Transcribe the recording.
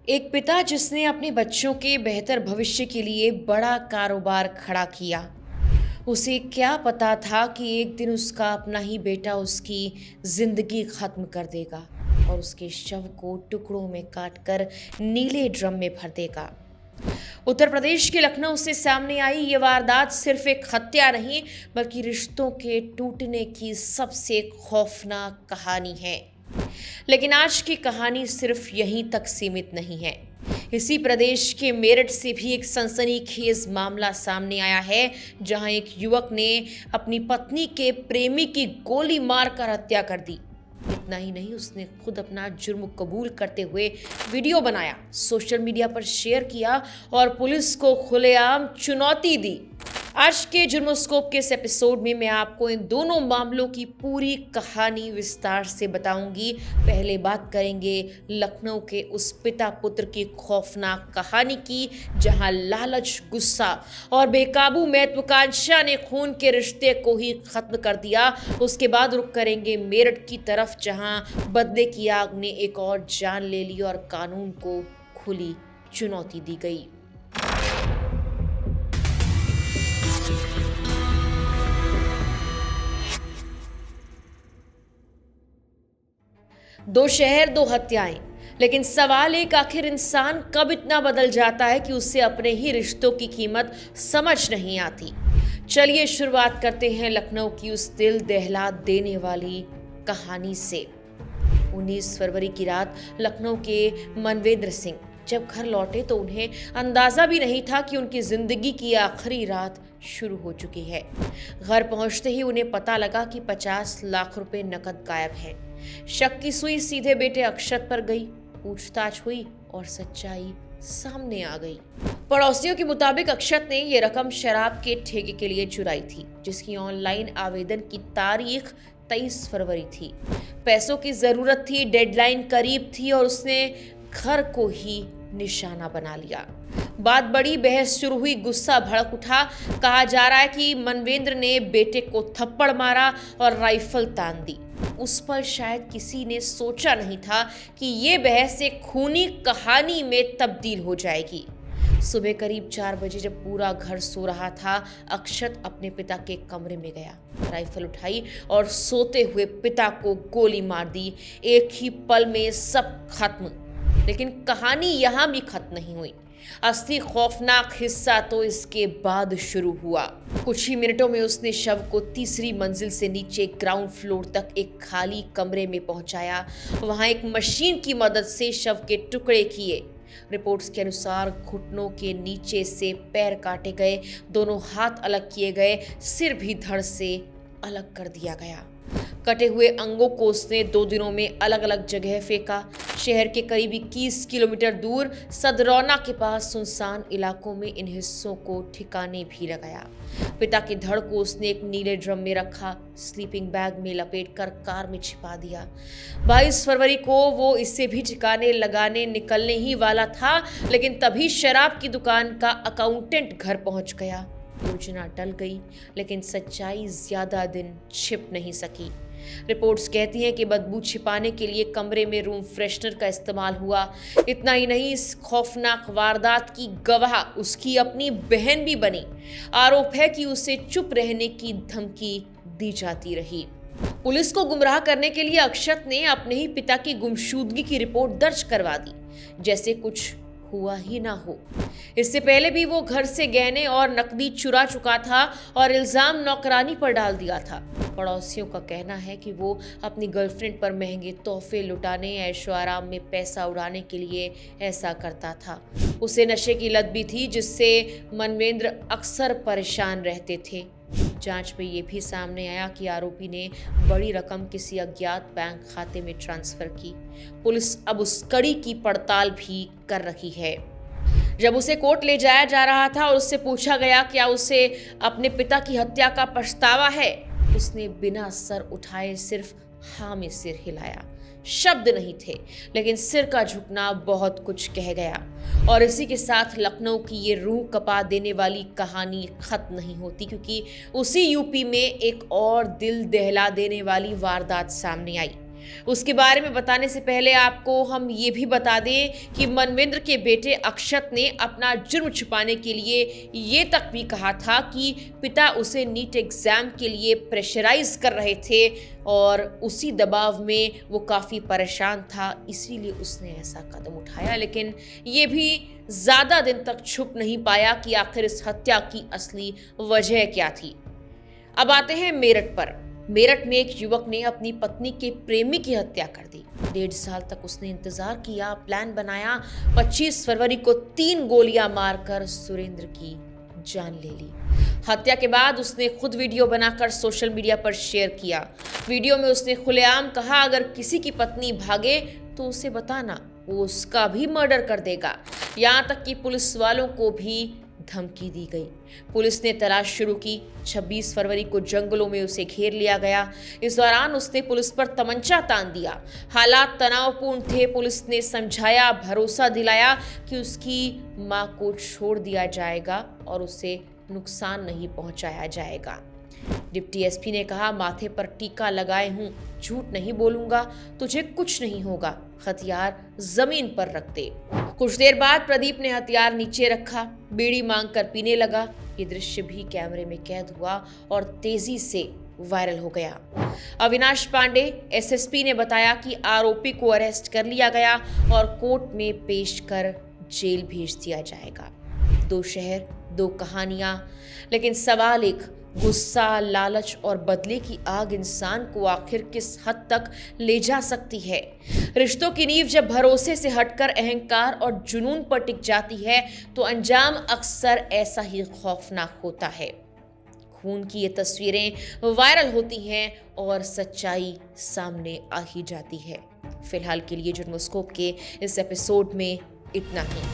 एक पिता जिसने अपने बच्चों के बेहतर भविष्य के लिए बड़ा कारोबार खड़ा किया। उसे क्या पता था कि एक दिन उसका अपना ही बेटा उसकी जिंदगी खत्म कर देगा और उसके शव को टुकड़ों में काटकर नीले ड्रम में भर देगा। उत्तर प्रदेश के लखनऊ से सामने आई ये वारदात सिर्फ एक हत्या नहीं, बल्कि रिश्तों के टूटने की सबसे खौफनाक कहानी है। लेकिन आज की कहानी सिर्फ यहीं तक सीमित नहीं है। इसी प्रदेश के मेरठ से भी एक सनसनीखेज मामला सामने आया है, जहां एक युवक ने अपनी पत्नी के प्रेमी की गोली मारकर हत्या कर दी। इतना ही नहीं, उसने खुद अपना जुर्म कबूल करते हुए वीडियो बनाया, सोशल मीडिया पर शेयर किया और पुलिस को खुलेआम चुनौती दी। आज के जुर्मोस्कोप के इस एपिसोड में मैं आपको इन दोनों मामलों की पूरी कहानी विस्तार से बताऊंगी। पहले बात करेंगे लखनऊ के उस पिता पुत्र की खौफनाक कहानी की, जहां लालच, गुस्सा और बेकाबू महत्वाकांक्षा ने खून के रिश्ते को ही खत्म कर दिया। उसके बाद रुख करेंगे मेरठ की तरफ, जहां बदले की आग ने एक और जान ले ली और कानून को खुली चुनौती दी गई। दो शहर, दो हत्याएं। लेकिन सवाल एक, आखिर इंसान कब इतना बदल जाता है कि उसे अपने ही रिश्तों की कीमत समझ नहीं आती। चलिए शुरुआत करते हैं लखनऊ की उस दिल दहला देने वाली कहानी से। 19 फरवरी की रात लखनऊ के मनवेंद्र सिंह जब घर लौटे तो उन्हें अंदाजा भी नहीं था कि उनकी जिंदगी की आखिरी रात शुरू हो चुकी है। घर पहुंचते ही उन्हें पता लगा कि 50 लाख रुपए नकद गायब हैं। शक की सुई सीधे बेटे अक्षत पर गई। पूछताछ हुई और सच्चाई सामने आ गई। पड़ोसियों के मुताबिक अक्षत ने यह रकम शराब के ठेके के लिए चुराई थी, जिसकी ऑनलाइन आवेदन की तारीख 23 फरवरी थी। पैसों की जरूरत थी, डेडलाइन करीब थी और उसने घर को ही निशाना बना लिया। बात बड़ी, बहस शुरू हुई, गुस्सा भड़क उठा। कहा जा रहा है कि मनवेंद्र ने बेटे को थप्पड़ मारा और राइफल तान दी। उस पर शायद किसी ने सोचा नहीं था कि ये बहस एक खूनी कहानी में तब्दील हो जाएगी। सुबह करीब 4 बजे जब पूरा घर सो रहा था, अक्षत अपने पिता के कमरे में गया, राइफल उठाई और सोते हुए पिता को गोली मार दी। एक ही पल में सब खत्म। लेकिन कहानी यहां भी खत्म नहीं हुई। असली खौफनाक हिस्सा तो इसके बाद शुरू हुआ। कुछ ही मिनटों में उसने शव को तीसरी मंजिल से नीचे ग्राउंड फ्लोर तक एक खाली कमरे में पहुंचाया। वहां एक मशीन की मदद से शव के टुकड़े किए। रिपोर्ट्स के अनुसार घुटनों के नीचे से पैर काटे गए, दोनों हाथ अलग किए गए, सिर भी धड़ से अलग कर दिया गया। कटे हुए अंगों को उसने 2 दिनों में अलग अलग जगह फेंका। शहर के करीब 21 किलोमीटर दूर सदरौना के पास सुनसान इलाकों में इन हिस्सों को ठिकाने भी लगाया। पिता की धड़ को उसने एक नीले ड्रम में रखा, स्लीपिंग बैग में लपेटकर कार में छिपा दिया। 22 फरवरी को वो इससे भी ठिकाने लगाने निकलने ही वाला था, लेकिन तभी शराब की दुकान का अकाउंटेंट घर पहुंच गया। योजना टल गई, लेकिन सच्चाई ज्यादा दिन छिप नहीं सकी। रिपोर्ट्स कहती हैं कि बदबू छिपाने के लिए कमरे में रूम फ्रेशनर का इस्तेमाल हुआ। इतना ही नहीं, इस खौफनाक वारदात की गवाह उसकी अपनी बहन भी बनी। आरोप है कि उसे चुप रहने की धमकी दी जाती रही। पुलिस को गुमराह करने के लिए अक्षत ने अपने ही पिता की गुमशुदगी की रिपोर्ट दर्ज करवा दी, जैसे कुछ हुआ ही ना हो। इससे पहले भी वो घर से गहने और नकदी चुरा चुका था और इल्जाम नौकरानी पर डाल दिया था। पड़ोसियों का कहना है कि वो अपनी गर्लफ्रेंड पर महंगे तोहफे लुटाने, ऐशो आराम में पैसा उड़ाने के लिए ऐसा करता था। उसे नशे की लत भी थी, जिससे मनवेंद्र अक्सर परेशान रहते थे। जांच में ये भी सामने आया कि आरोपी ने बड़ी रकम किसी अज्ञात बैंक खाते में ट्रांसफर की। पुलिस अब उस कड़ी की पड़ताल भी कर रही है। जब उसे कोर्ट ले जाया जा रहा था और उससे पूछा गया क्या उसे अपने पिता की हत्या का पछतावा है, उसने बिना सर उठाए सिर्फ हाँ में सिर हिलाया। शब्द नहीं थे, लेकिन सिर का झुकना बहुत कुछ कह गया। और इसी के साथ लखनऊ की ये रूह कपा देने वाली कहानी खत्म नहीं होती, क्योंकि उसी यूपी में एक और दिल दहला देने वाली वारदात सामने आई। उसके बारे में बताने से पहले आपको हम ये भी बता दें कि मनविंद्र के बेटे अक्षत ने अपना जुर्म छुपाने के लिए ये तक भी कहा था कि पिता उसे नीट एग्जाम के लिए प्रेशराइज कर रहे थे और उसी दबाव में वो काफ़ी परेशान था, इसीलिए उसने ऐसा कदम उठाया। लेकिन ये भी ज़्यादा दिन तक छुप नहीं पाया कि आखिर इस हत्या की असली वजह क्या थी। अब आते हैं मेरठ पर। मेरठ में एक युवक ने अपनी पत्नी के प्रेमी की हत्या कर दी। 1.5 साल तक उसने इंतजार किया, प्लान बनाया। 25 फरवरी को 3 गोलियां मारकर सुरेंद्र की जान ले ली। हत्या के बाद उसने खुद वीडियो बनाकर सोशल मीडिया पर शेयर किया। वीडियो में उसने खुलेआम कहा, अगर किसी की पत्नी भागे तो उसे बताना, वो उसका भी मर्डर कर देगा। यहाँ तक कि पुलिस वालों को भी धमकी दी गई। पुलिस ने तलाश शुरू की। 26 फरवरी को जंगलों में उसे घेर लिया गया। इस दौरान उसने पुलिस पर तमंचा तान दिया। हालात तनावपूर्ण थे। पुलिस ने समझाया, भरोसा दिलाया कि उसकी मां को छोड़ दिया जाएगा और उसे नुकसान नहीं पहुंचाया जाएगा। डिप्टी एसपी ने कहा, माथे पर टीका लगाए हूं, झूठ नहीं बोलूंगा, तुझे कुछ नहीं होगा, हथियार जमीन पर रख दे। कुछ देर बाद प्रदीप ने हथियार नीचे रखा, बीड़ी मांगकर पीने लगा। ये दृश्य भी कैमरे में कैद हुआ और तेजी से वायरल हो गया। अविनाश पांडे एसएसपी ने बताया कि आरोपी को अरेस्ट कर लिया गया और कोर्ट में पेश कर जेल भेज दिया जाएगा। 2 शहर 2 कहानियां, लेकिन सवाल एक, गुस्सा, लालच और बदले की आग इंसान को आखिर किस हद तक ले जा सकती है। रिश्तों की नींव जब भरोसे से हटकर अहंकार और जुनून पर टिक जाती है तो अंजाम अक्सर ऐसा ही खौफनाक होता है। खून की ये तस्वीरें वायरल होती हैं और सच्चाई सामने आ ही जाती है। फिलहाल के लिए जुर्मस्कोप के इस एपिसोड में इतना ही।